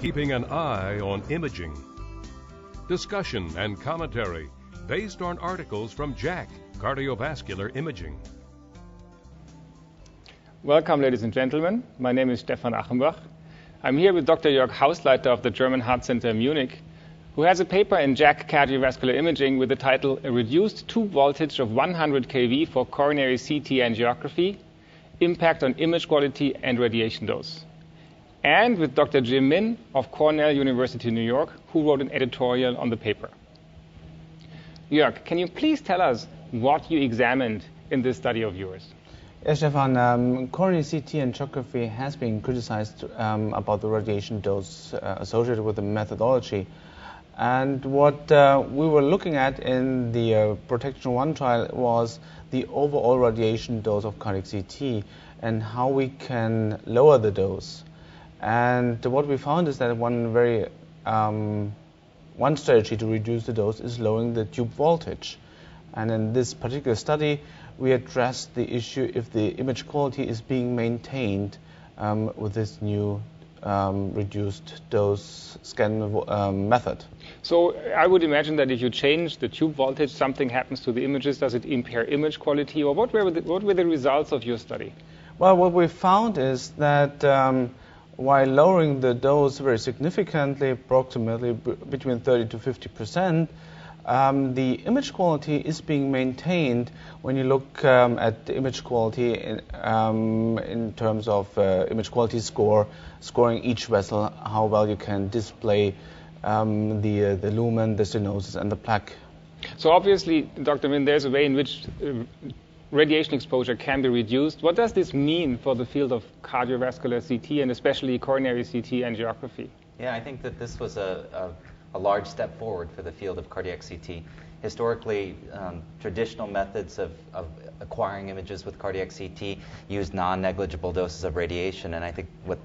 keeping an eye on imaging. Discussion and commentary based on articles from JACC, Cardiovascular Imaging. Welcome, ladies and gentlemen. My name is Stefan Achenbach. I'm here with Dr. Jörg Hausleiter of the German Heart Center in Munich, who has a paper in JACC Cardiovascular Imaging with the title A Reduced Tube Voltage of 100 kV for Coronary CT Angiography, Impact on Image Quality and Radiation Dose. And with Dr. Jim Min of Cornell University, New York, who wrote an editorial on the paper. Jörg, can you please tell us what you examined in this study of yours? Yes, Stefan, coronary CT angiography has been criticized about the radiation dose associated with the methodology. And what we were looking at in the Protection 1 trial was the overall radiation dose of cardiac CT and how we can lower the dose. And what we found is that one strategy to reduce the dose is lowering the tube voltage. And in this particular study, we addressed the issue if the image quality is being maintained with this new reduced dose scan method. So I would imagine that if you change the tube voltage, something happens to the images. Does it impair image quality, or what were the results of your study? Well, what we found is that while lowering the dose very significantly, approximately between 30 to 50%, the image quality is being maintained when you look at the image quality in terms of image quality scoring each vessel, how well you can display the lumen, the stenosis, and the plaque. So obviously, Dr. Min, there's a way in which radiation exposure can be reduced. What does this mean for the field of cardiovascular CT and especially coronary CT angiography? Yeah, I think that this was a large step forward for the field of cardiac CT. Historically, traditional methods of acquiring images with cardiac CT used non-negligible doses of radiation, and I think what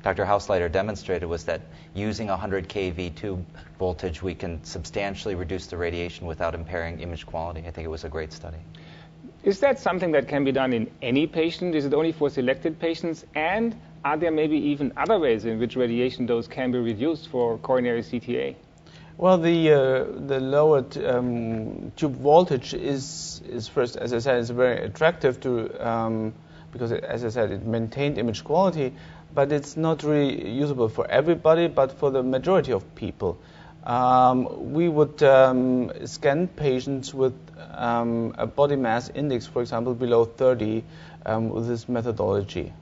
Dr. Hausleiter demonstrated was that using 100 kV tube voltage, we can substantially reduce the radiation without impairing image quality. I think it was a great study. Is that something that can be done in any patient? Is it only for selected patients? And are there maybe even other ways in which radiation dose can be reduced for coronary CTA? Well, the lowered tube voltage is first, as I said, is very attractive to because, as I said, it maintained image quality, but it's not really usable for everybody, but for the majority of people. We would scan patients with a body mass index, for example, below 30 with this methodology.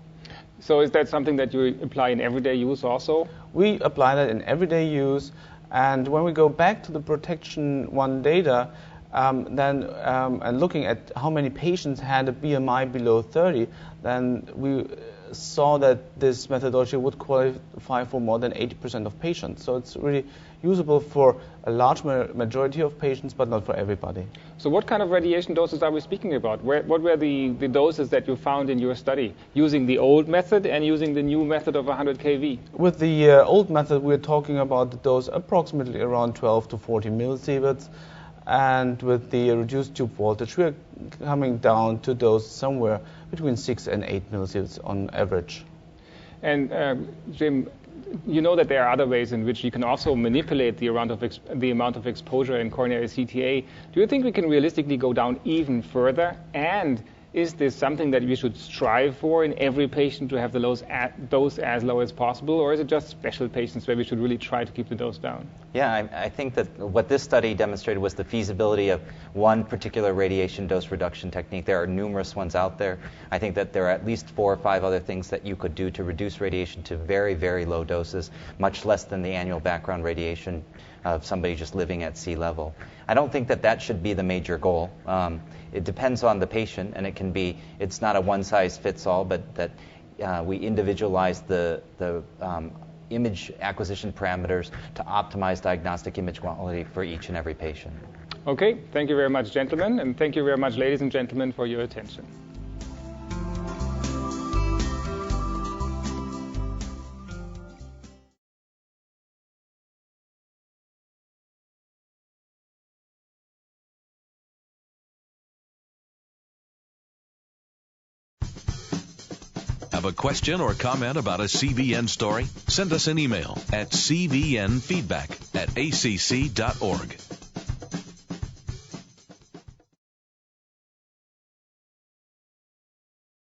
So is that something that you apply in everyday use also? We apply that in everyday use. And when we go back to the Protection 1 data, and looking at how many patients had a BMI below 30, then we saw that this methodology would qualify for more than 80% of patients. So it's really usable for a large majority of patients, but not for everybody. So what kind of radiation doses are we speaking about? What were the doses that you found in your study, using the old method and using the new method of 100 kV? With the old method, we're talking about the dose approximately around 12 to 40 millisieverts. And with the reduced tube voltage, we're coming down to dose somewhere between 6 and 8 millisieverts on average. And Jim, you know that there are other ways in which you can also manipulate the amount of exposure in coronary CTA. Do you think we can realistically go down even further? And is this something that we should strive for in every patient to have the dose as low as possible? Or is it just special patients where we should really try to keep the dose down? Yeah, I think that what this study demonstrated was the feasibility of one particular radiation dose reduction technique. There are numerous ones out there. I think that there are at least 4 or 5 other things that you could do to reduce radiation to very, very low doses, much less than the annual background radiation of somebody just living at sea level. I don't think that that should be the major goal. It depends on the patient, and it's not a one-size-fits-all, but that we individualize the image acquisition parameters to optimize diagnostic image quality for each and every patient. Okay, thank you very much, gentlemen, and thank you very much, ladies and gentlemen, for your attention. Have a question or comment about a CVN story? Send us an email at cvnfeedback@acc.org.